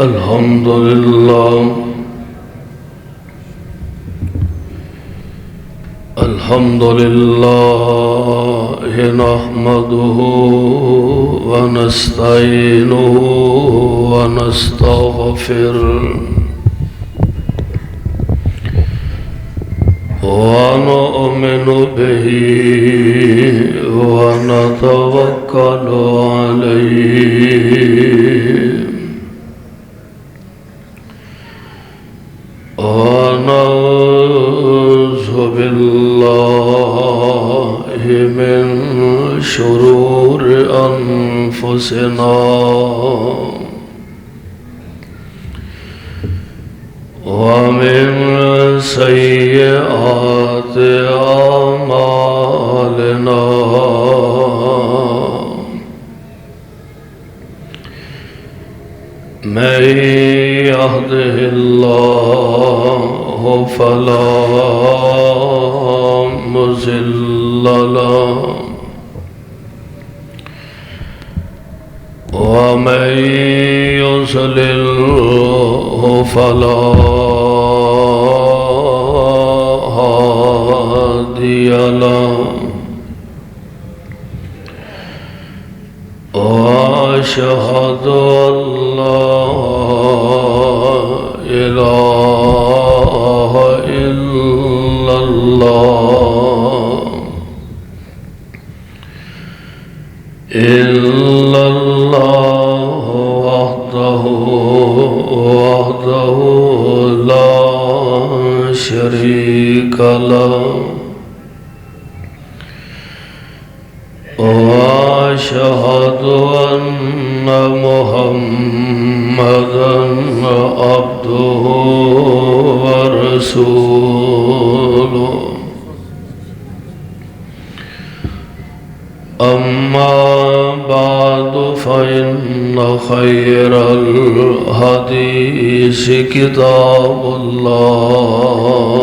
الحمد لله الحمد لله نحمده ونستعينه ونستغفره ونؤمن به ونتوكل عليه ونعوذ بالله من شرور أنفسنا ومن سيئات أعمالنا من يهده الله فلا مضل له ومن يضلل فلا هادي له وأشهد أن لا إله إلا الله وحده لا شريك له وأشهد أن محمدًا عبده ورسوله أما بعد فإن خير الحديث كتاب الله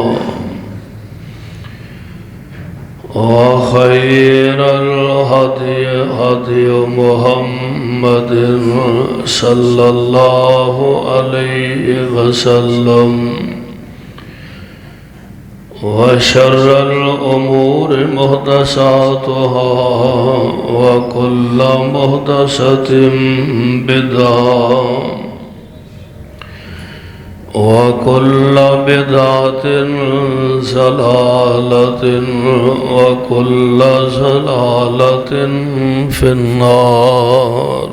وخير الهدي هدي محمد صلى الله عليه وسلم وشر الأمور محدثاتها وكل محدثة بدعة وكل بدعة ضلالة وكل ضلالة في النار.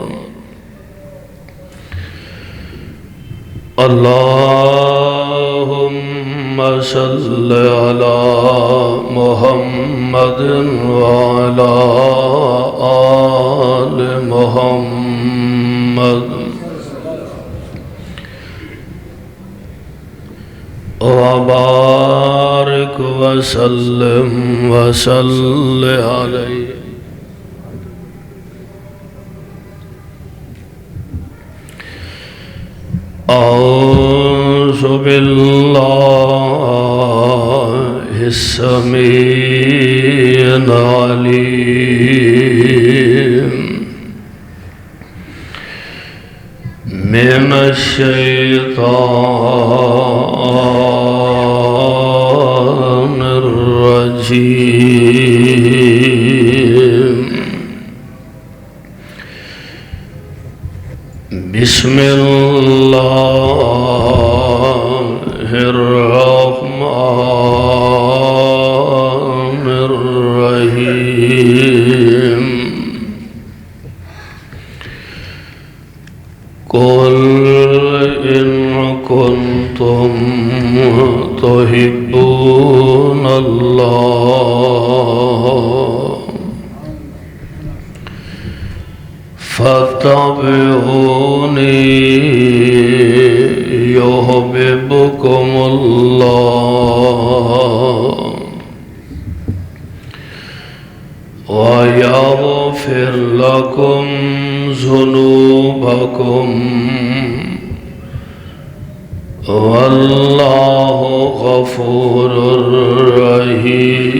اللهم صل على محمد وعلى آل محمد وبارك وسلم وصل عليه. أعوذ بالله السميع العليم من الشيطان الرجيم. بسم الله الرحمن الرحيم. قل إن كنتم تحبون الله فاتبعوني يحببكم الله ويغفر لكم ذنوبكم والله غفور رحيم.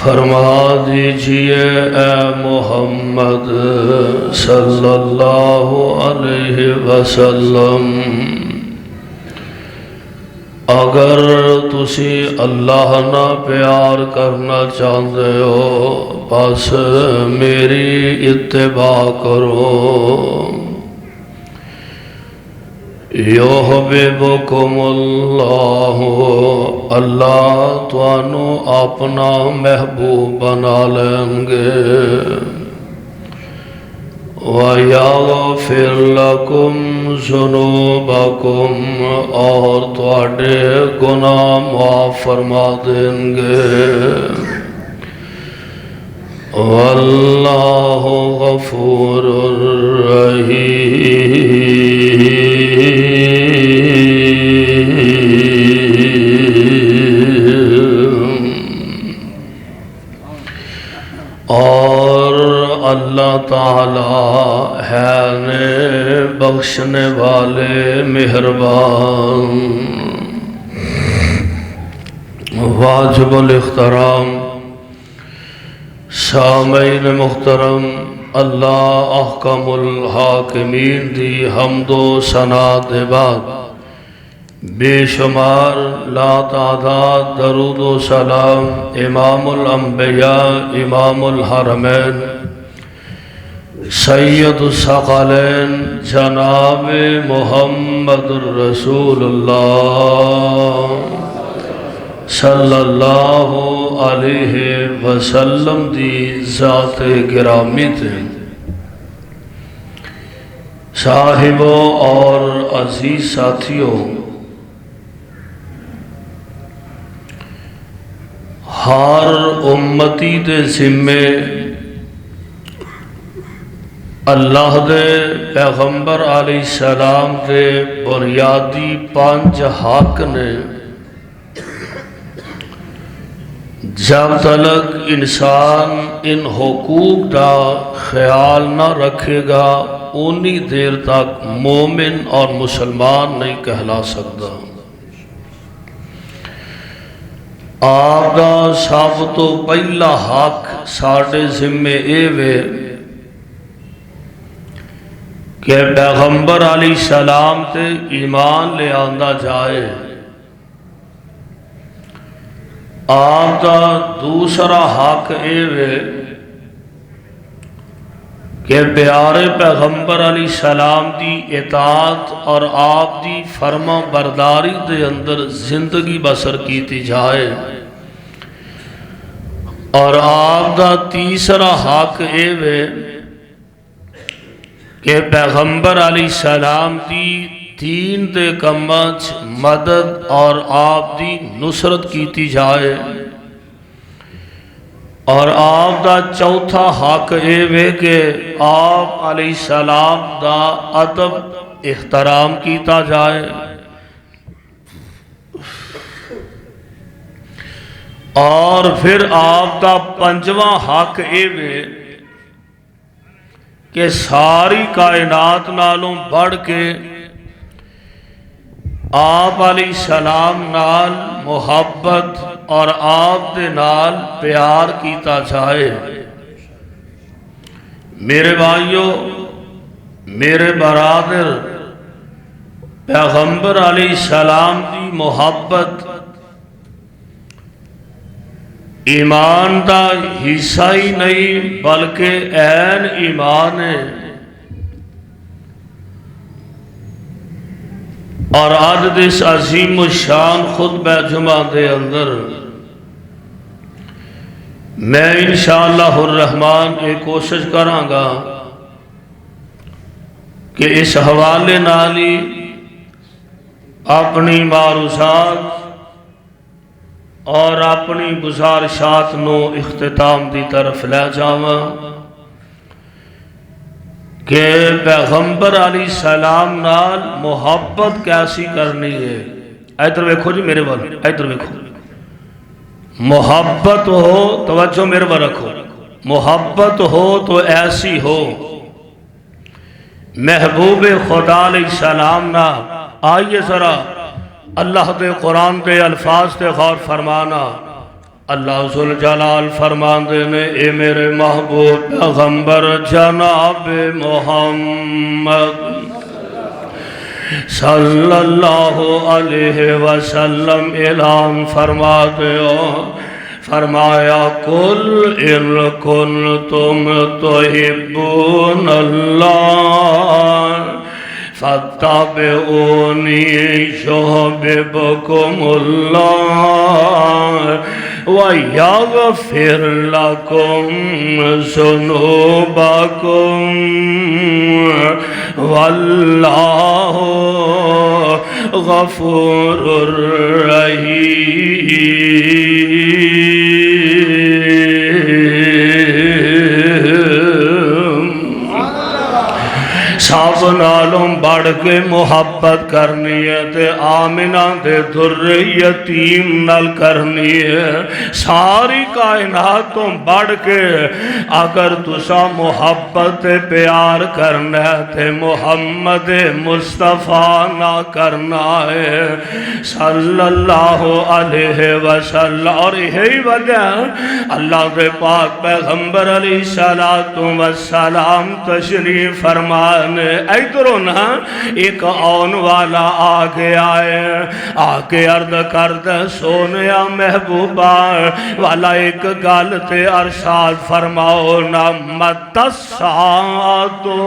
فرما دیجئے اے محمد صلی اللہ علیہ وسلم، اگر تسی اللہ نہ پیار کرنا چاہتے ہو بس میری اتباع کرو۔ یحببکم اللہ، اللہ تانوں اپنا محبوب بنا لیں گے۔ وَيَغْفِرْ لَكُمْ ذُنُوبَكُمْ، اور تواڈے گناہ معاف فرما دیں گے۔ واللہ غفور رحیم۔ اور اللہ تعالی ہے بخشنے والے مہربان۔ واجب الاحترام سامعین محترم، اللہ احکم الحاکمین دی حمد و ثنا دے بعد بے شمار لا تعداد درود و سلام امام الانبیاء امام الحرمین سید الثقلین جناب محمد الرسول اللہ صلی اللہ علیہ وسلم دی ذات گرامی تے صاحبوں اور عزیز ساتھیوں، ہر امتی دے ذمے اللہ دے پیغمبر علیہ السلام دے بنیادی 5 حق نے۔ جب تک انسان ان حقوق کا خیال نہ رکھے گا انی دیر تک مومن اور مسلمان نہیں کہلا سکتا۔ آپ کا سب تو پہلا حق ساڑھے ذمے اے وے کہ پیغمبر علیہ السلام تے ایمان لے آندہ جائے۔ آپ کا دوسرا حق اے وے کہ پیارے پیغمبر علیہ السلام دی اطاعت اور آپ دی فرما برداری دے اندر زندگی بسر کیتی جائے۔ اور آپ کا تیسرا حق اے وے کہ پیغمبر علیہ السلام دی دین دے کمچ مدد اور آپ دی نصرت کیتی جائے۔ اور آپ دا چوتھا حق اے وے کہ آپ علیہ السلام دا ادب احترام کیتا جائے۔ اور پھر آپ دا پنجواں حق اے وے کہ ساری کائنات نالوں بڑھ کے آپ علیہ السلام نال محبت اور آپ دے نال پیار کیتا جائے۔ میرے بھائیو، میرے برادر، پیغمبر علیہ السلام دی محبت ایمان دا حصہ ہی نہیں بلکہ عین ایمان ہے۔ اور آج دس عظیم الشان خطبہ جمعہ دے اندر میں انشاءاللہ الرحمن ایک کوشش کراں گا کہ اس حوالے نالی اپنی معروضات اور اپنی گزارشات نو اختتام دی طرف لے جاواں کہ پیغمبر علیہ السلام نال محبت کیسی کرنی ہے۔ ادھر ویکھو جی میرے وال، ادھر ویکھو۔ محبت ہو، توجہ میرے وال رکھو، محبت ہو تو ایسی ہو محبوب خدا علیہ السلام نال۔ آئیے ذرا اللہ دے قرآن دے الفاظ دے غور فرمانا۔ اللہ ذوالجلال فرماندے نے اے میرے محبوب پیغمبر جناب محمد صلی اللہ علیہ وسلم اعلان فرما دیو، فرمایا کل ان کنتم تحبون اللہ فاتبعونی یحببکم اللہ وَيَغْفِرْ لَكُمْ ذُنُوبَكُمْ وَاللَّهُ غَفُورٌ رَحِيمٌ۔ سب نالوں بڑھ کے محبت کرنی ہے تے آمنہ دے در یتیم نال کرنی ہے، ساری کائنات تو بڑھ کے اگر تسا محبت پیار کرنا ہے تے محمد مصطفیٰ نہ کرنا ہے صلی اللہ علیہ وسلم۔ اور یہی وجہ اللہ دے پاک پیغمبر علیہ السلام تشریف فرمانے ایدرو نا ایک آن والا آگے آئے، آگے عرض کردہ سونیا محبوبہ والا ایک گالتے ارشاد فرماؤ نا متساتو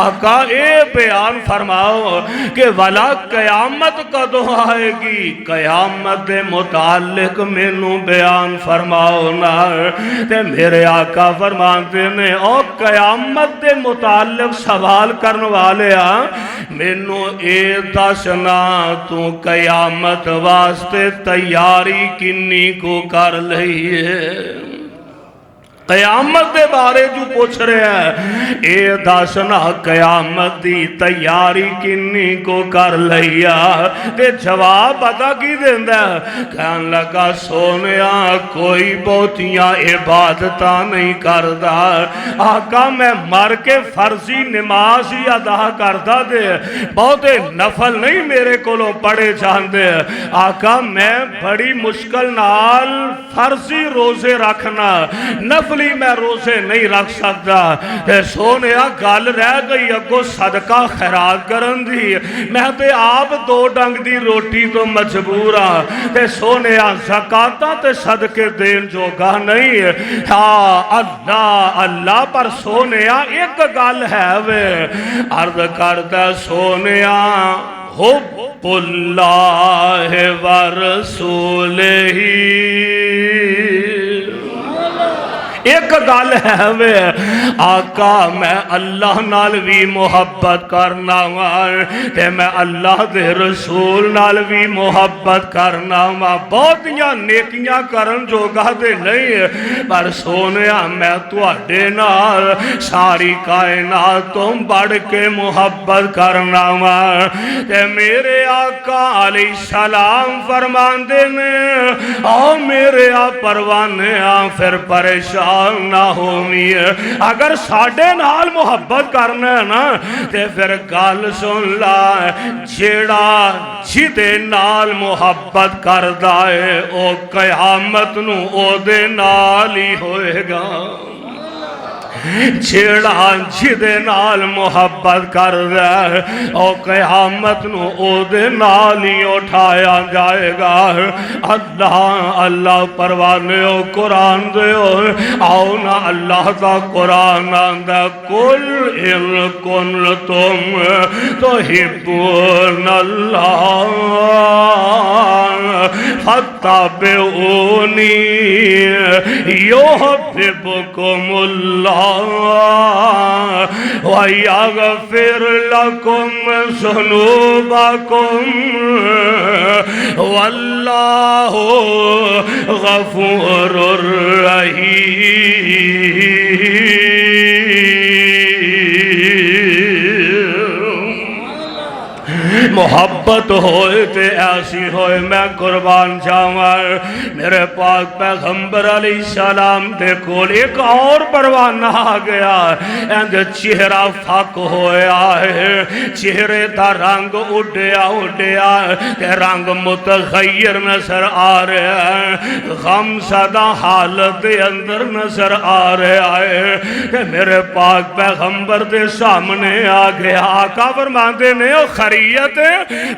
آقا اے بیان فرماؤ کہ والا قیامت کدو آئے گی، قیامت متعلق مینوں بیان فرماؤ نا تے میرے آقا فرماتے نے اور قیامت دے متعلق سوال کرنے والے مینوں اے دسنا تو قیامت واسطے تیاری کنی کو کر لئیے۔ قیامت دے بارے جو پوچھ رہے ہیں اے دسنا قیامت دی تیاری کنی کو کر لیا تے جواب پتا کی دیندہ ہے کہن لگا سونیا کوئی بہتیاں عبادتاں نہیں کردہ آقا میں مر کے فرضی نماز ہی ادا کردہ دے بہتے نفل نہیں میرے کولوں پڑے جان دے آقا میں بڑی مشکل نال فرضی روزے رکھنا نفل میں روزے نہیں رکھ سکتا تے سونیا گل رہ گئی اگو صدقہ خیرات کرن دی میں تے آپ دو ڈنگ دی روٹی تو مجبورا تے سونیا زکاة تے صدقے دین جوگا نہیں ہاں اللہ اللہ پر سونیا ایک گل ہے وے عرض کرتا سونیا حب اللہ ورسولہ ایک گل ہے وے آقا میں اللہ نال بھی محبت کرنا تے میں اللہ دے رسول نال بھی محبت کرنا بہت یا نیکیاں کرن جو گاہدے نہیں پر سونیا میں تو اڈے نال ساری کائنات تم بڑھ کے محبت کرنا تے میرے آقا علیہ السلام فرمان دینے آؤ میرے پروانے پھر پریشان نہ ہومی ہے اگر ساڑھے نال محبت کرنا ہے نا تے پھر گال سن لا جیڑا جدے نال محبت کردہ ہے او قیامت نو او دے نال ہی ہوئے گا جیڑا جدے نال محبت کر رہا او قیامت نو او دے نال ہی اٹھایا جائے گا اللہ اللہ پروانے او قرآن دے آؤ نا اللہ دا قرآن آندہ کل ان کنتم تحبون اللہ فاتبعونی یحببکم اللہ وَيَغْفِرْ لَكُمْ ذُنُوبَكُمْ وَاللَّهُ غَفُورٌ رَحِيمٌ محبت ہوئے تے ایسی ہوئے میں قربان جاواں میرے پاک پیغمبر علیہ السلام دے کول ایک اور پروانہ آ گیا اند چہرہ فاق ہویا ہے چہرے دا رنگ اڈیا تے رنگ متغیر نظر آ رہا ہے غم زدہ حالت دے اندر نظر آ رہا ہے کہ میرے پاک پیغمبر دے سامنے آ گیا آقا فرماندے نے او خریت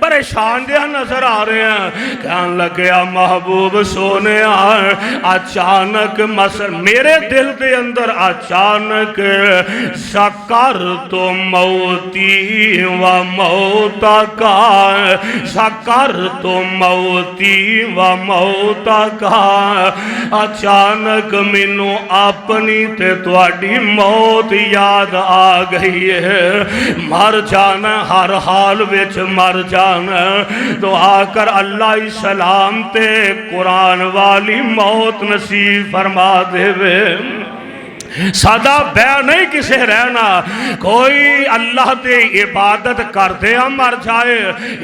پریشان دیا نظر آ رہے ہیں کہنے لگیا محبوب سونے اچانک میرے دل دے اندر اچانک سکرت موتی و موتا کا سکرت موتی و موتا کا اچانک منو اپنی تے تواڈی موت یاد آ گئی ہے مر جانا ہر حال وچ مر جانا دعا کر اللہ السلام تے قرآن والی موت نصیب فرما دے وے سادہ بے نہیں کسے رہنا کوئی اللہ تے عبادت کر دے مر جائے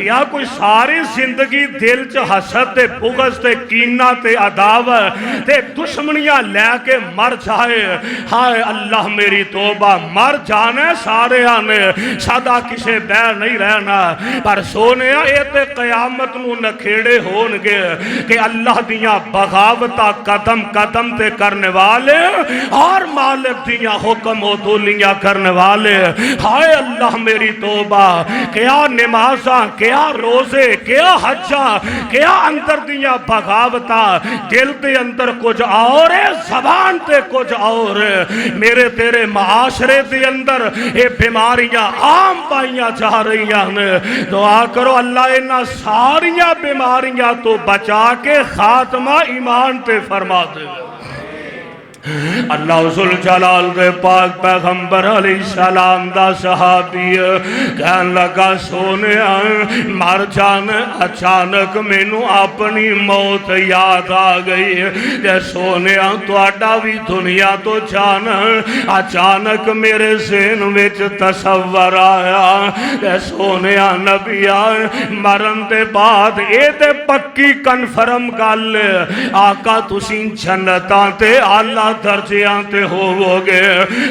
یا کوئی ساری زندگی دل چ حسد تے بغض تے کینہ تے عداوت تے دشمنیاں لے کے مر جائے ہائے اللہ میری توبہ مر جانے سارے آنے سادہ کسے بے نہیں رہنا پر سونے اے تے قیامت نو نکھیڑے ہون گے کہ اللہ دیاں بغاوتہ قدم قدم تے کرنے والے اور مالک دیاں حکم و تولیاں کرنے والے ہائے اللہ میری توبہ کیا نمازاں کیا روزے کیا حجاں کیا اندر دیاں بغاوتاں دل دے اندر کچھ اور ہے زبان تے کچھ اور ہے میرے تیرے معاشرے دے اندر یہ بیماریاں عام پائیاں جا رہی ہیں دعا کرو اللہ انہاں ساریاں بیماریاں تو بچا کے خاتمہ ایمان تے فرما دے اللہ ذوالجلال دے پاک پیغمبر علیہ السلام دا صحابی کہن لگا سونے مر جان اچانک مینو اپنی موت یاد آ گئی تے سونے تواڈا بھی دنیا تو جان اچانک میرے ذہن وچ تصور آیا تے سونے نبی مرن دے بعد اے تے پکی کنفرم گل آقا تسی جنتاں تے اللہ درجیاں تے ہوو گے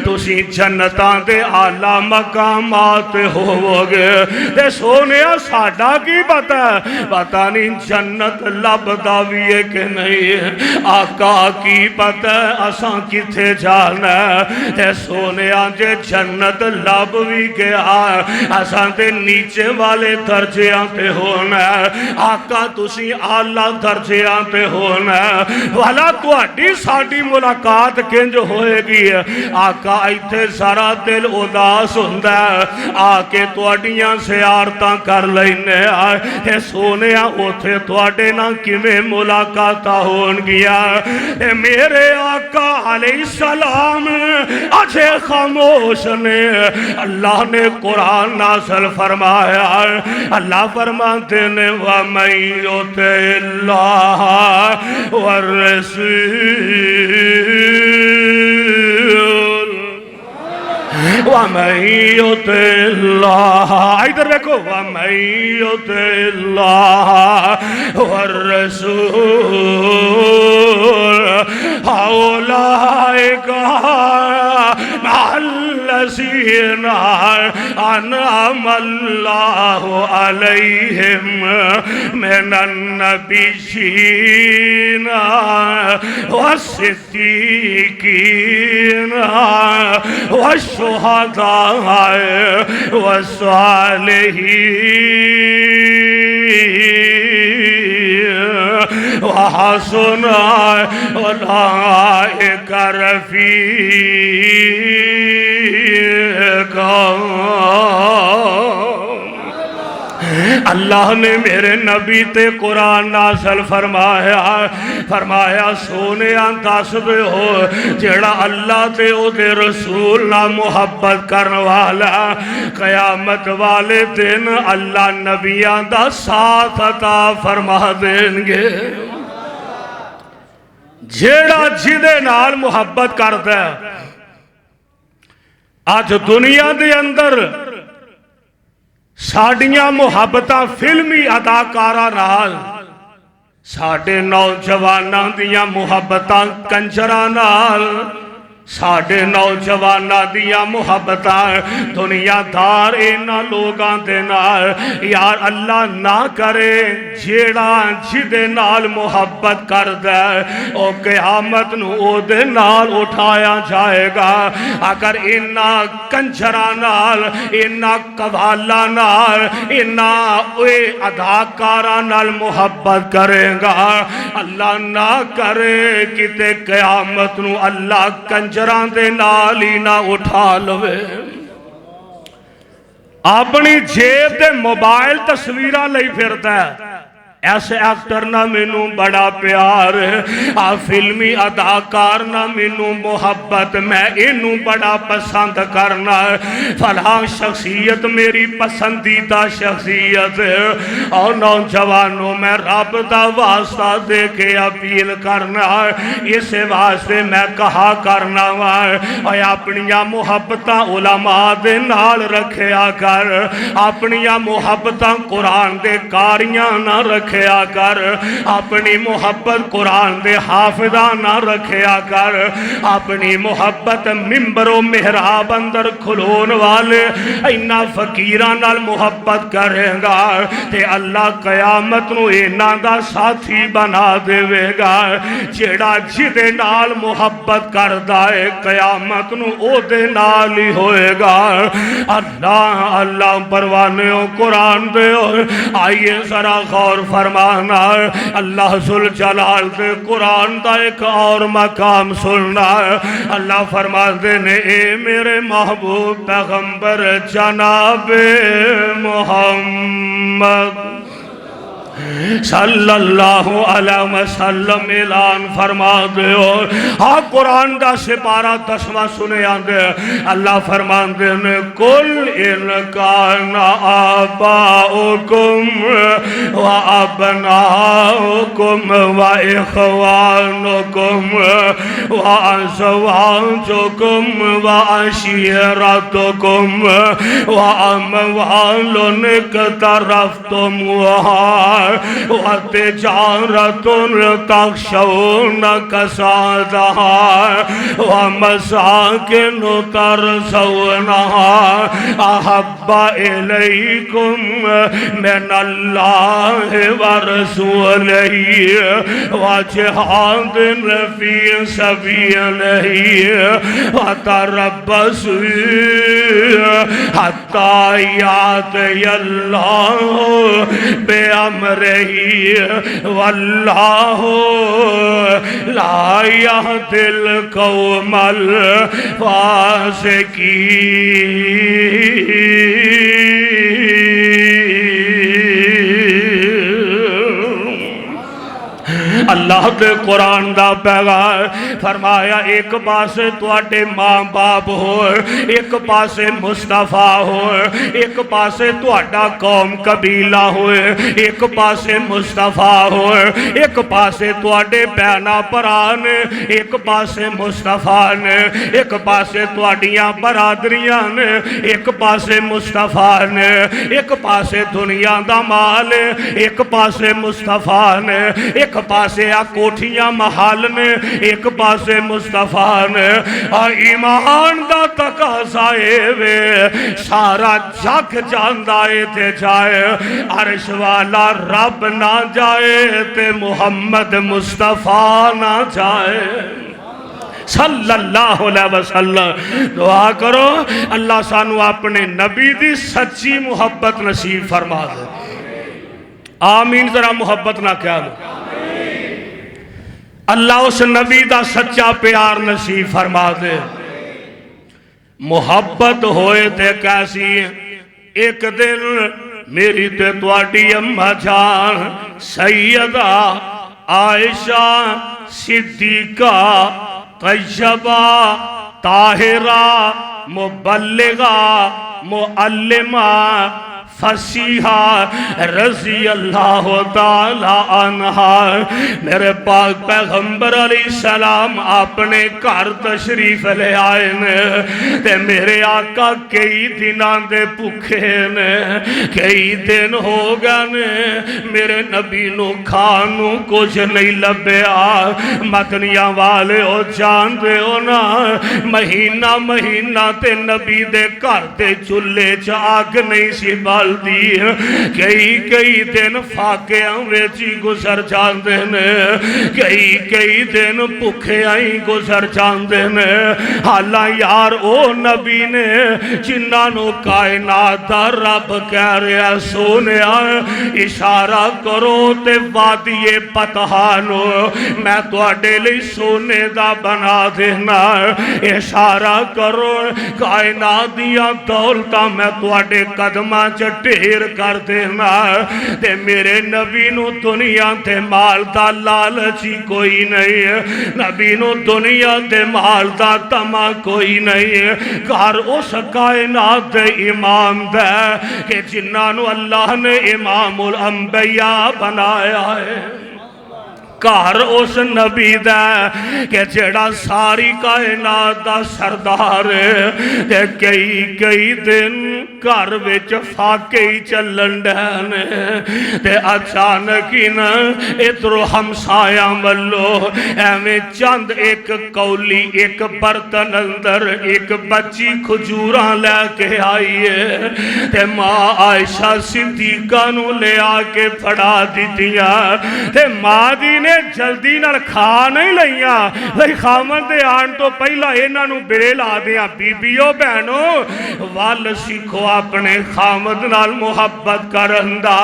تسی جنتاں تے اعلیٰ مقامات ہوو گے تے سونیا ساڈا کی پتہ نہیں جنت لب داویے کہ نہیں آقا کی پتہ اساں کتھے جانا تے سونیا جے جنت لب بھی گیا اساں تے نیچے والے درجیاں تے ہونا آقا تسی اعلیٰ درجیاں تے ہونا والا تواڈی ساڈی ملاقات کنج ہوئے گی آقا ایتھے سارا دل اداس ہوندا آکے تواڈیاں زیارتاں کر لینے اے سونیا اوتھے تواڈے نال کیویں ملاقاتاں ہون گیا میرے آقا علیہ السلام اجے خاموش نے اللہ نے قرآن نازل فرمایا اللہ فرماتے نے وَمَن يُطِعِ اللَّهَ وَالرَّسُولَ وَمَن يُطِعِ اللَّهَ ادھر دیکھو وَمَن يُطِعِ اللَّهَ وَالرَّسُولَ أُولَئِكَ مَعَ الَّذِينَ أَنْعَمَ اللَّهُ عَلَيْهِمْ مِنَ النَّبِيِّينَ وَالصِّدِّيقِينَ والشهداء والصالحين وحسن أولئك رفيقا اللہ نے میرے نبی تے قرآن نازل فرمایا سونے دس دے ہو جیڑا اللہ تے او دے رسول نہ محبت کرن والا قیامت والے دن اللہ نبیاں دا ساتھ عطا فرما دیں گے جیڑا جدے نال محبت کرتا ہے آج دنیا دے اندر ساڈیاں محبتاں فلمی اداکاراں نال، ساڈے نوجواناں دیاں محبتاں کنجراں نال، ساڈے نوجواناں دیاں محبتاں دنیا دار اینا لوگاں دے نال۔ یار اللہ نہ کرے جیڑا جدے نال محبت کر دے او قیامت نو او دے نال اٹھایا جائے گا۔ اگر اینا کنجراں نال، اینا قوالاں نال، اینا اداکاراں نال محبت کرے گا، اللہ نہ کرے کتے قیامت نو اللہ کنجران دے نالی نہ اٹھا لوے۔ اپنی جیب دے موبائل تصویرہ لئی پھرتا ہے، ایسے ایکٹر نہ مینوں بڑا پیار، فلمی اداکار نہ مینوں محبت، میں انہوں بڑا پسند کرنا، فلاں شخصیت میری پسندیدہ شخصیت، اور نوجوانوں میں رب دا واسطہ دے کے اپیل کرنا، اس واسطے میں کہا کرنا، اور اپنیاں محبتاں علماء دے نال رکھیا کر، اپنیاں محبتاں قرآن دے کاریاں نہ رکھیا کر، اپنی محبت قرآن دے حافظہ نہ رکھیا کر، اپنی محبت ممبر و محراب اندر کھلون والے اینا فقیران نال محبت کرے گا تے اللہ قیامت نو اینا دا ساتھی بنا دے گا۔ جیڑا جدے نال محبت کر دائے قیامت نو او دے نال ہی ہوئے گا۔ اللہ پروانیوں قرآن دے، آئیے ذرا غور فرمانا، اللہ ذوالجلال دے قرآن دا ایک اور مقام سننا۔ اللہ فرماتے نے اے میرے محبوب پیغمبر جناب محمد صلی اللہ علیہ وسلم اعلان فرما دے، ہاں قرآن دا سپارہ 10واں سنے آندے، اللہ فرماندے نے کل ان کان آباؤکم و ابناؤکم و اخوانکم و ازواجکم و عشیرتکم و اموال اقترفتموها وَتِجَارَةٌ تَخْشَوْنَ كَسَادَهَا وَمَسَاكِنُ تَرْضَوْنَهَا أَحَبَّ إِلَيْكُمْ مِنَ اللَّهِ وَرَسُولِهِ وَجِهَادٍ فِي سَبِيلِهِ وَتَرَبَّصُوا حَتَّى يَأْتِيَ اللَّهُ بِأَمْرِهِ واللہ لا يهدي القوم الفاسقین۔ اللہ دے قرآن دا پیغام فرمایا ایک پاسے تواڈے ماں باپ ہو، ایک پاسے مصطفیٰ ہو، ایک پاسے تواڈا قوم قبیلہ ہو، ایک پاسے مصطفیٰ ہو، ایک پاسے تواڈے بہنا پران، ایک پاسے مصطفیٰ نے، ایک پاسے تواڈیاں برادریاں نے، ایک پاسے مصطفیٰ نے، ایک پاسے دنیا دا مال، ایک پاسے مصطفیٰ نے، ایک پاسے کوٹھیاں محل نے، ایک پاسے مصطفیٰ نے۔ ایمان دا تقاضا وے سارا جگ جاندا اے تے جائے، عرش والا رب نہ جائے تے محمد مصطفیٰ نہ جائے صلی اللہ علیہ وسلم۔ دعا کرو اللہ سانو اپنے نبی دی سچی محبت نصیب فرما دے، آمین۔ ذرا محبت نہ کیا دو، اللہ اس نبی دا سچا پیار نصیب فرما دے۔ محبت ہوئے تے کیسی، ایک دن میری تے تواڈی اماں جان سیدہ عائشہ صدیقہ طیبہ طاہرہ مبلغہ معلمہ فصیحہ رضی اللہ تعالی عنہا میرے پاک پیغمبر علیہ السلام اپنے گھر تشریف لے آئے نے تے میرے آقا کئی دنوں دے بھوکے نے کئی دن ہو گئے نے میرے نبی نو کھانو کچھ نہیں لبیا مدنیاں والے ہو جان دے ہو نا مہینہ مہینہ تے نبی دے گھر تے چولہے چ آگ نہیں سی بال دی کئی دن فاقیاں ویچی گزر جاندے نے کئی دن بھوکے آئی گزر جاندے نے حالا یار او نبی نے جنہاں نو کائنات دا رب کہہ رہا سونیا اشارہ کرو تے وادی پتہانو میں تواڈے لئی سونے دا بنا دینا اشارہ کرو کائنات دیاں دولتاں میں تواڈے قدماں چ ڈھیر کر دینا تے میرے نبی نو دنیا تے مال دا لالچی کوئی نہیں نبی نو دنیا تے مال دا تما کوئی نہیں گھر اس کائنات دے امام دے کہ جنہاں نو اللہ نے امام الانبیاء بنایا ہے گھر اس نبی دا کہ جڑا ساری کائنات دا سردار تے کئی دن گھر وچ فاقے ہی چلن ڈے تے اچانک ہی نا ادھروں ہمسایاں ولو ایویں چند ایک کولی ایک برتن اندر ایک بچی کھجوراں لے کے آئی ہے تے ماں عائشہ صدیقہ نو لے آ کے پھڑا دیتیاں تے ماں دی نے جلدی نال کھا نہیں لئیاں لئی خامن دے آن تو پہلا انہاں نو بیل آ دیاں بی بیو بہنو وال سیکھو اپنے خامد نال محبت کرندہ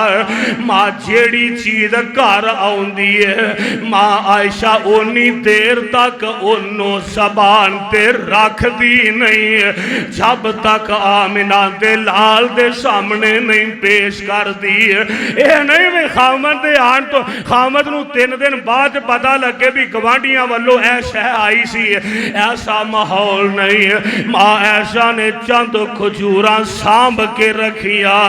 ماں جیڑی چیز گھر آؤندی ہے ماں عائشہ اونی دیر تک انو زبان تے رکھ دی نہیں جب تک آمنہ دے لال دے سامنے نہیں پیش کر دی اے نہیں میں خامد دے آن تو خامد نو 3 دن بعد پتا لگے بھی گوانڈیاں والو ایسا آئی سی ایسا ماحول نہیں ماں ایسا نے چند کھجوراں سانب کے رکھیاں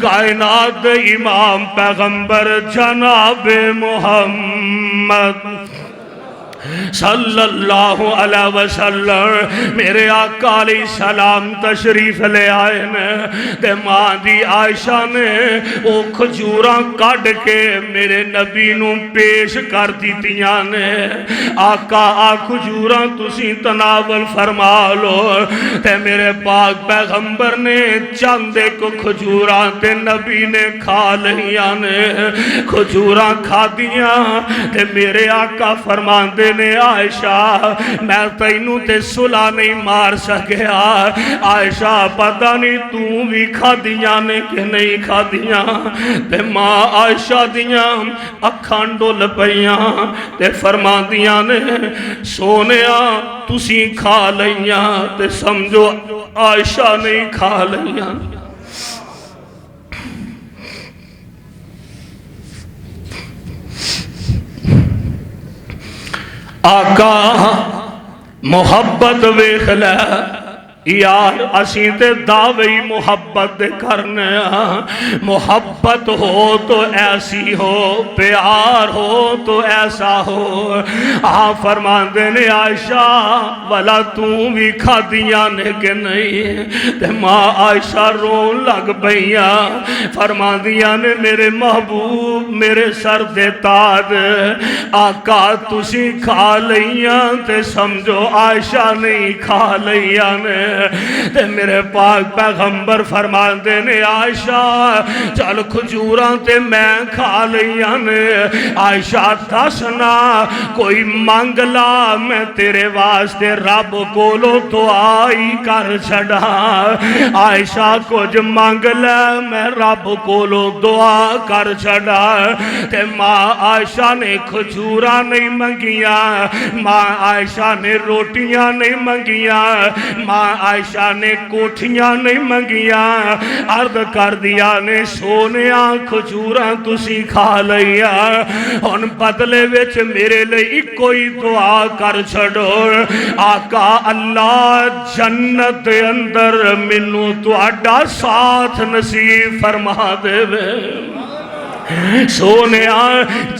کائنات امام پیغمبر جناب محمد صلی اللہ علیہ وسلم میرے آقا علیہ السلام تشریف لے آئے نے تے ماں دی عائشہ نے او کھجوراں کڈ کے میرے نبی نو پیش کر دیتیاں نے آقا آ کھجوراں تسی تناول فرما لو تے میرے پاک پیغمبر نے چند ایک کھجوراں تے نبی نے کھا لئیاں نے کھجوراں کھا دیاں تے میرے آقا فرمان دے نے عائشہ میں تینوں تے صلح نہیں مار سکیا عائشہ پتہ نہیں تو بھی کھا دیاں نے کہ نہیں کھا دیاں تے ماں عائشہ دیاں اکھان ڈول پیاں تے فرما دیاں نے سونیا تسی کھا لئیاں تے سمجھو عائشہ نہیں کھا لئیاں آقا محبت ویکھ لے یار اسی تے دعوی محبت کرنے محبت ہو تو ایسی ہو پیار ہو تو ایسا ہو فرمان دینے عائشہ والا تو بھی کھا دیاں نے کہ نہیں تے ماں عائشہ رون لگ پئیاں فرمان دیاں نے میرے محبوب میرے سر دے تاج آقا تسی کھا لئیاں تے سمجھو عائشہ نہیں کھا لئیاں نے تے میرے پاک پیغمبر فرمان دینے عائشہ چل کھجوراں تے میں کھا لئیاں نے عائشہ دسنا کوئی مانگ لا میں تیرے واسطے رب کولو دعائی کر چھڑا عائشہ کچھ مانگ لے میں رب کولو دعا کر چھڑا تے ماں عائشہ نے کھجوراں نہیں منگیاں ماں عائشہ نے روٹیاں نہیں منگیاں ماں عائشہ نے کوٹھیاں نہیں منگیاں، عرض کر دیا نے سونیاں کھجوراں تسی کھا لیا، ہن بدلے وچ میرے لئی کوئی دعا کر چھڑو، آقا اللہ جنت دے اندر مینوں تہاڈا ساتھ نصیب فرما دے وے۔ سونیا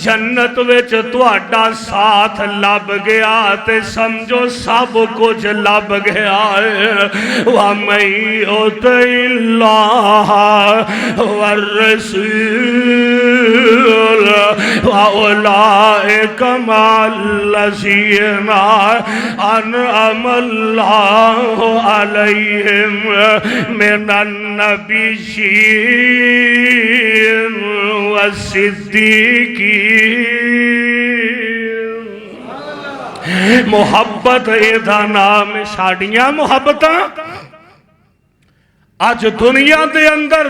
جنت وچ تہاڈا ساتھ لب گیا تے سمجھو سب کچھ لب گیا ہے۔ وَمَن يُطِعِ اللَّهَ وَالرَّسُولَ وَأُولَٰئِكَ مَعَ الَّذِينَ أَنْعَمَ اللَّهُ عَلَيْهِم مِّنَ النَّبِيِّينَ والصدیقین۔ محبت ایدھا نام ساڑیاں محبتاں آج دنیا دے اندر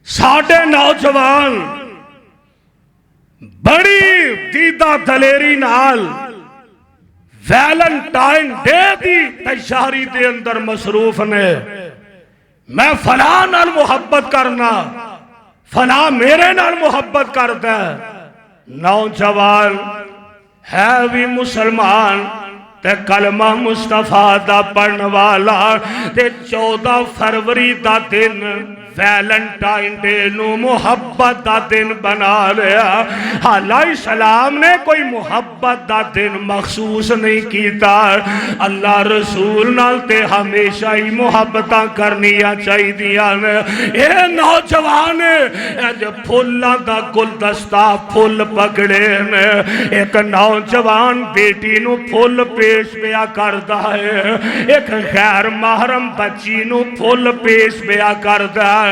ساڑھے نوجوان بڑی دیدہ دلیری نال ویلنٹائن ڈے دی تیاری دے اندر مصروف نے، میں فلاں نال محبت کرنا، فلاں میرے نال محبت کرتا ہے۔ نوجوان ہے بھی مسلمان تے کلمہ مصطفیٰ دا پڑھن والا تے 14 فروری دا دن ویلنٹائن ڈے نو محبت دا دن بنا لیا۔ حالانکہ اسلام نے کوئی محبت دا دن مخصوص نہیں کیتا، اللہ رسول نال تے ہمیشہ ہی محبتاں کرنیاں چاہی دیاں۔ اے نوجوان جو پھولاں دا گلدستہ پھول پکڑے نے، ایک نوجوان بیٹی نو پھول پیش بیا کردا ہے، ایک غیر محرم بچی نو پھول پیش بیا کردا ہے۔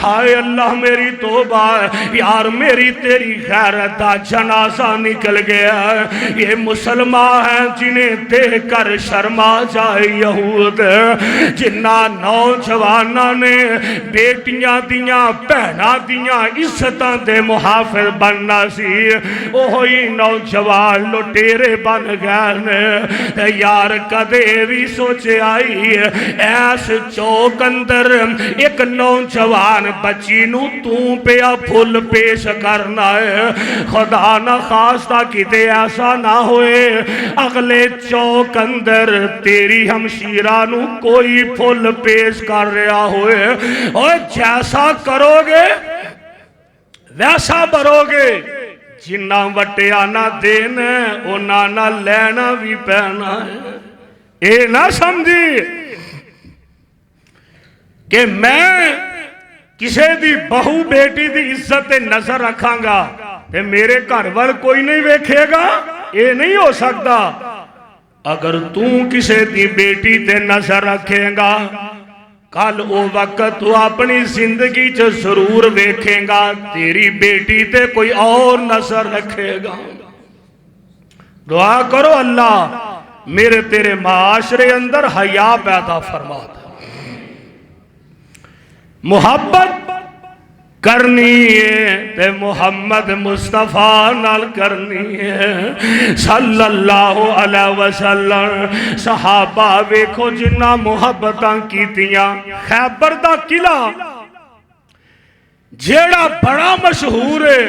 ہائے اللہ میری توبہ، یار میری تیری غیرت دا جنازہ نکل گیا۔ یہ مسلمان ہیں جنہیں دیکھ کر شرما جائے یہود، جنہ نوجوانہ نے بیٹیاں دیاں بہناں دیاں عزتاں دے محافظ بننا سی، وہی نوجوان لٹیرے بن گئے۔ یار کدے بھی سوچے آئی ایس چوک اندر ایک نوجوان بچی نو توں پیا پھول پیش کرنا ہے، خدا نہ خواستہ کتے ایسا نہ ہوئے اگلے چوک اندر تیری ہمشیرہ نو کوئی پھول پیش کر رہا ہوئے، اور جیسا کرو گے ویسا برو گے، جنہ وٹیا نہ دینا اونا نہ لینا بھی پہنا ہے۔ اے نہ سمجھی کہ میں کسے دی بہو بیٹی دی عزت نظر رکھاں گا تے میرے گھر وال کوئی نہیں ویکھے گا، اے نہیں ہو سکتا۔ اگر تُوں کسے دی بیٹی تے نظر رکھے گا، کل او وقت تو اپنی زندگی چ ضرور ویکھے گا تیری بیٹی تے کوئی اور نظر رکھے گا۔ دعا کرو اللہ میرے تیرے معاشرے اندر حیا پیدا فرما دے۔ محبت کرنی ہے تے محمد مصطفیٰ نال کرنی ہے صلی اللہ علیہ وسلم۔ صحابہ ویکھو جنہ محبتاں کیتیاں۔ خیبر دا قلعہ جیڑا بڑا مشہور ہے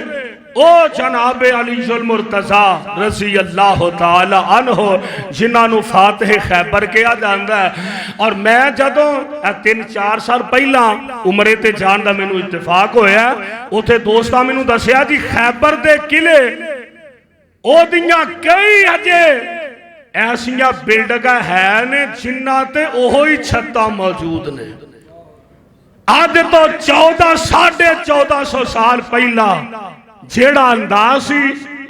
او جناب علی المرتضیٰ رضی اللہ تعالی عنہ جنہاں نو فاتح خیبر کیا جاندا ہے۔ اور میں جدوں 3-4 سال پہلا عمرے تے جان دا مینوں اتفاق ہویا، اوتھے دوستاں مینوں دسیا جی خیبر دے قلعے او دیاں کئی اجے ایسیاں بلڈنگاں ہیں نے جنہاں تے اوہی چھتاں موجود نے۔ آج تو 1400 سال پہلا جیڑا انداز سی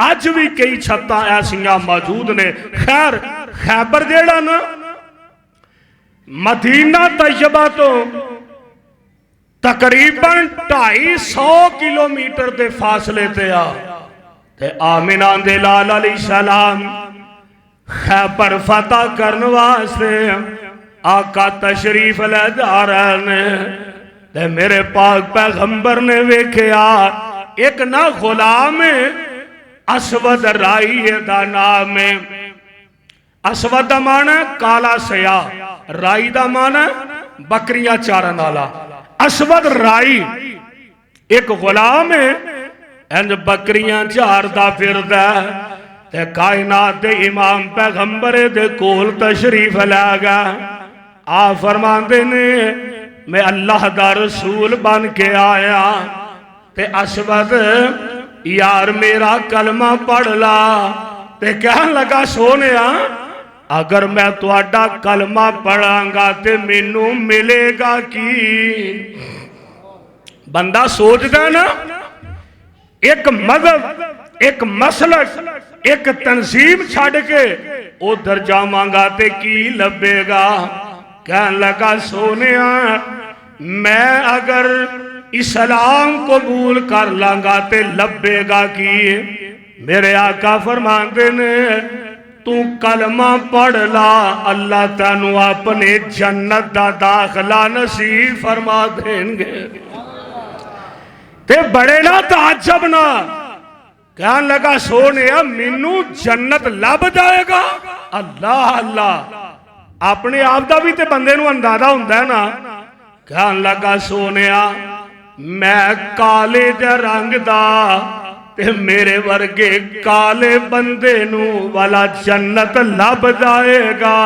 اج بھی کئی چھتاں ایسیاں موجود نے۔ خیر خیبر جیڑا نا مدینہ طیبہ تو تقریباً 250 کلومیٹر دے فاصلے تے آمنہ دے لال علیہ السلام خیبر فتح کرنے واسطے آقا تشریف لے جا رہے نے۔ میرے پاک پیغمبر نے ویکھیا ایک نہ غلام اسود رائی دا نام اسود دا معنی کالا سیاہ، رائی دا معنی بکریاں چارن والا۔ اسود رائی ایک غلام ہے، انج بکریاں چاردا پھردا ہے، تے کائنات دے امام پیغمبر دے کول تشریف لے گیا۔ آپ فرماندے نے میں اللہ دا رسول بن کے آیا، تے اسود یار میرا کلمہ پڑھ لا۔ تے کہنے لگا سونیا اگر میں تواڈا کلمہ پڑھاں گا تے مینوں ملے گا کی؟ بندہ سوچدا نا، ایک مذہب، ایک مسلک، ایک تنظیم چھڑ کے او درجہ مانگا تے کی لبے گا؟ کہنے لگا سونیا میں اگر اسلام قبول کر لانگا تے لبے گا کی؟ میرے آقا فرماندے نے تو کلمہ پڑھ لا، اللہ تانوں اپنے جنت دا داخلہ نصیب فرما دیں گے۔ تے بڑے نا تعجب نا، کہنے لگا سونیا مینوں جنت لب جائے گا؟ اللہ اللہ، اپنے آپ دا بھی تے بندے نو اندازہ ہوندا ہے نا۔ کہنے لگا سونیا میں کالے دے رنگ دا تے میرے ورگے کالے بندے نو والا جنت لب جائے گا۔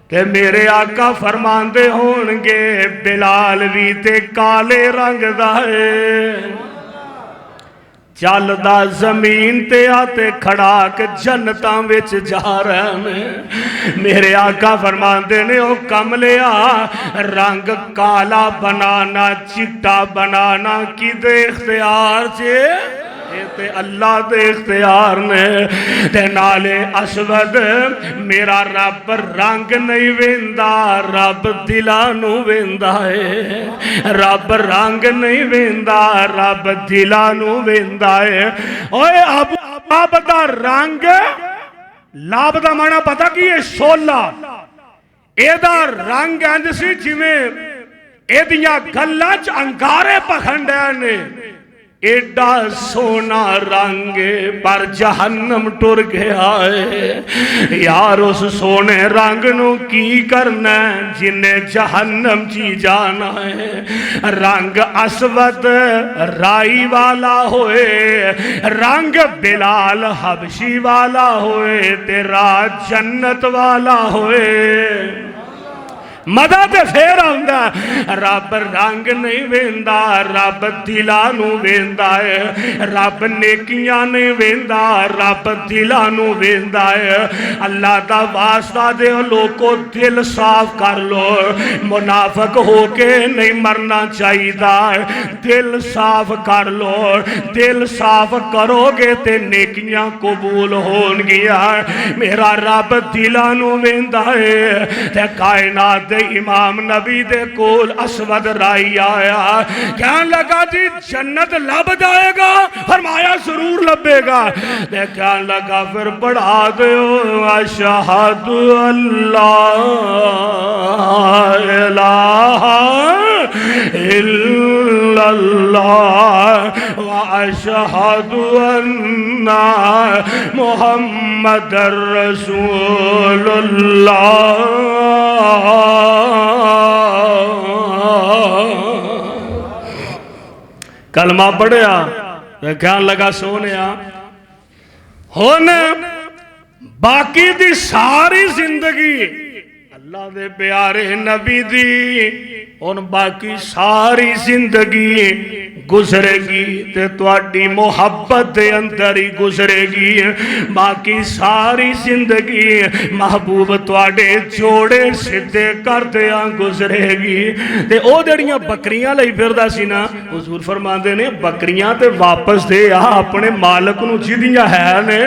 تے میرے آقا فرماندے ہونگے بلال بھی تے کالے رنگ دا ہے، چل دا زمین تے آتے کھڑا کے جنتاں وچ جا رہے ہیں۔ میرے آقا فرماندے نے او کملیا رنگ کالا بنانا چٹا بنانا کی دے اختیار چھے؟ تے اللہ دے اختیار نے۔ تے نالے اسود میرا رب رنگ نہیں ویندا، رب دلانو ویندا ہے۔ رب رنگ نہیں ویندا، رب دلانو ویندا ہے۔ اوے اب دا رنگ لاب دا معنی پتا کی ہے؟ شولا۔ اے دا رنگ انج سی جویں اے دیاں گلاں چ انگارے پکھنڈے نے، ایڈا سونا رنگ پر جہنم ٹر گیا ہے۔ یار اس سونے رنگ نو کی کرنا ہے جنہیں جہنم چی جانا ہے؟ رنگ اسود رائی والا ہوئے، رنگ بلال حبشی والا ہوئے، تیرا جنت والا ہوئے۔ مدد پھر آندا رب رنگ نہیں ویندا، رب دلانو ویندا ہے۔ رب نیکیاں نہیں ویندا، رب دلانو ویندا ہے۔ اللہ دا واسطہ دے لوگو دل صاف کر لو، منافق ہو کے نہیں مرنا چاہیے، دل صاف کر لو۔ دل صاف کرو گے تے نیکیاں قبول ہون گیا۔ میرا رب دلانو ویندا ہے۔ تے کائنات امام نبی دے کول اسود رائی آیا، کہنے لگا جی جنت لب جائے گا؟ فرمایا ضرور لبے گا۔ کہنے لگا پھر پڑھا دیو اشہد اللہ الہ الا اللہ واشہد ان محمد رسول اللہ۔ کلمہ پڑھیا، کہنے لگا سونیا ہن باقی دی ساری زندگی اللہ دے پیارے نبی دی، ہن باقی ساری زندگی گزرے گی تے تواڈی محبت دے اندر ہی گزرے گی۔ باقی ساری زندگی محبوب تواڈے جوڑے سدھے کردیاں گزرے گی۔ تے او جڑیاں بکریاں لئی پھردا سی نا، حضور فرماندے نے بکریاں تے واپس دے آ اپنے مالک نو جدیاں ہے نے۔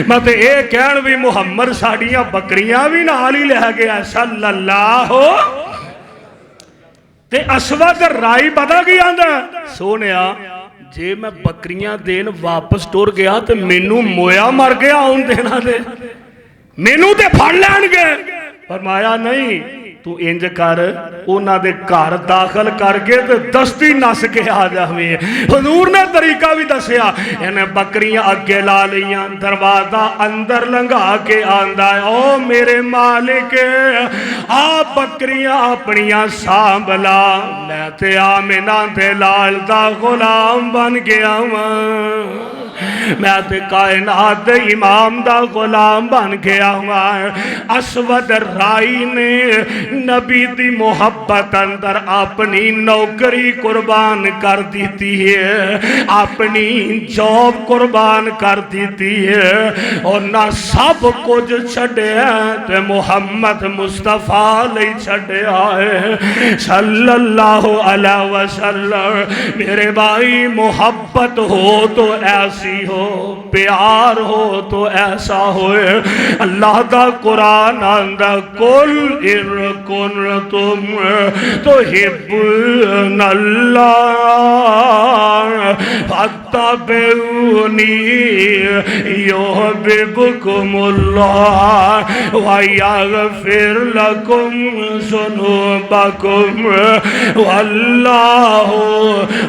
میں تے اے کہن بھی محمد ساڈیاں بکریاں بھی نال ہی لے گیا صلی اللہ۔ تے اسود رائی پتا کی آندا سونیا جے میں بکریاں دین واپس ٹر گیا تے مینوں مویا مر گیا آن دینا دے، مینوں تے پھڑ لین گے۔ فرمایا نہیں، تو انج کر اونا دے گھر داخل کر کے تے دستی نس کے آ جاویں. حضور نے طریقہ بھی دسیا. انہیں بکریاں اگے لا لیاں, دروازہ اندر لنگا کے آندا ہے, او میرے مالک آپ بکریاں اپنیاں سانبلا, میں تے آمنہ دے لال دا غلام بن گیا ہوں, میں تے کائنات دے امام دا غلام بن گیا ہوا. اسود رائی نے نبی دی محبت اندر اپنی نوکری قربان کر دیتی ہے, اپنی جاب قربان کر دیتی ہے, اور نہ سب کچھ چھڑے تے محمد مصطفیٰ لئی چھڑے آئے صلی اللہ علیہ وسلم. میرے بھائی محبت ہو تو ایسی ہو, پیار ہو تو ایسا ہوئے. اللہ دا قرآن آندہ کل کنتم تحبون اللہ فاتبعونی یحببکم اللہ ویغفر لکم ذنوبکم واللہ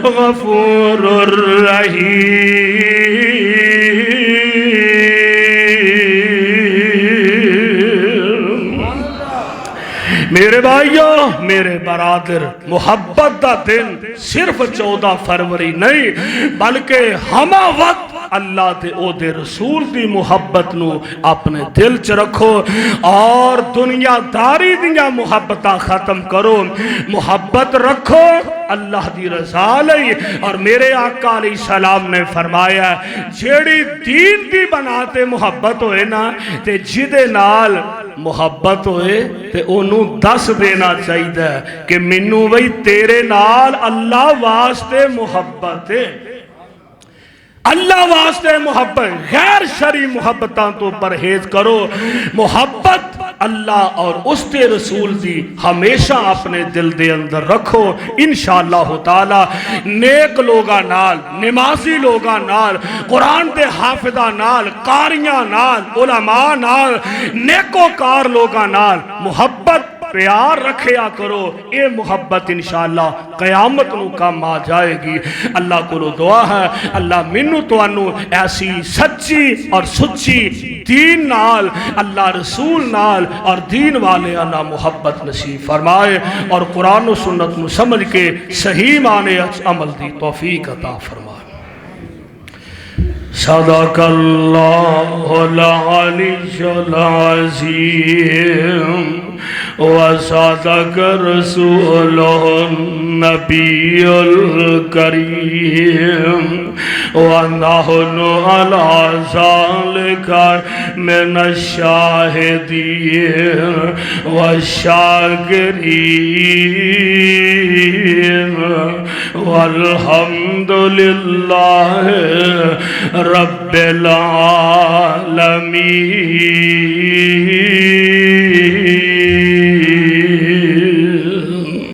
غفور الرحیم. میرے بھائیوں, میرے برادر, محبت دا دن صرف 14 فروری نہیں بلکہ ہما وقت اللہ تے او دے رسول دی محبت نو اپنے دل چ رکھو اور دنیا داری دیا محبتہ ختم کرو. محبت رکھو اللہ دی رضا لئی. اور میرے آقا علیہ السلام نے فرمایا جیڑی دین دی بناتے محبت ہوئے نا تے جدے نال محبت ہوئے تے انہوں دس دینا چاہیے کہ منو بھئی تیرے نال اللہ واسطے محبت ہے, اللہ واسطے محبت, غیر شرعی محبتاں تو پرہیز کرو. محبت اللہ اور اس کے رسول دی ہمیشہ اپنے دل دے اندر رکھو. انشاءاللہ تعالی نیک لوگاں نال, نمازی لوگاں نال, قرآن دے حافظاں نال, قاریاں نال, علماء نال, نیکوکار لوگاں نال محبت پیار رکھیا کرو. اے محبت انشاءاللہ قیامت نو کام آ جائے گی. اللہ کو دعا ہے اللہ منو تو انو ایسی سچی اور سچی دین نال, اللہ رسول نال اور دین والے انا محبت نصیب فرمائے اور قرآن و سنت نو سمجھ کے صحیح معنی عمل دی توفیق عطا فرمائے. صدق اللہ العلی العظیم وصدق رسوله النبی الکریم ونحن على ذلك من الشاہدین والشاکرین والحمد للہ رب العالمین.